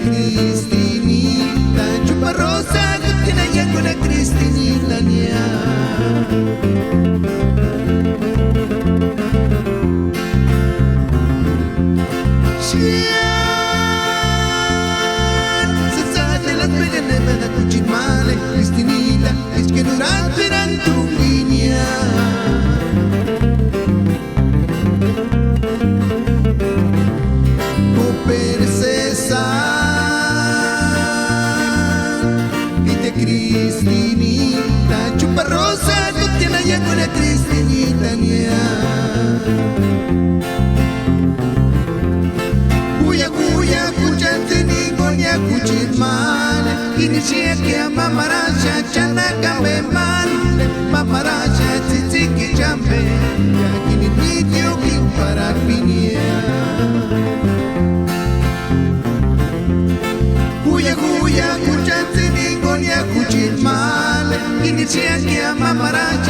Cristinita, chupa rosa, que tiene ya con la Cristinita nia. Se sale las pegadas de cuchimale, Cristinita, es que durante tu niña. Cristinita, chupa rosa, tú tienes ya con la Cristinita nia. Cuya, cuchante ni gonya cuchimane, inicia que a mamaracha, chana cambe mande, mamaracha, tzitziki chambe, ya kini nidio ki para pinia. Cuya, cuchante ni gonya cuchimane, inicia que a mamaracha.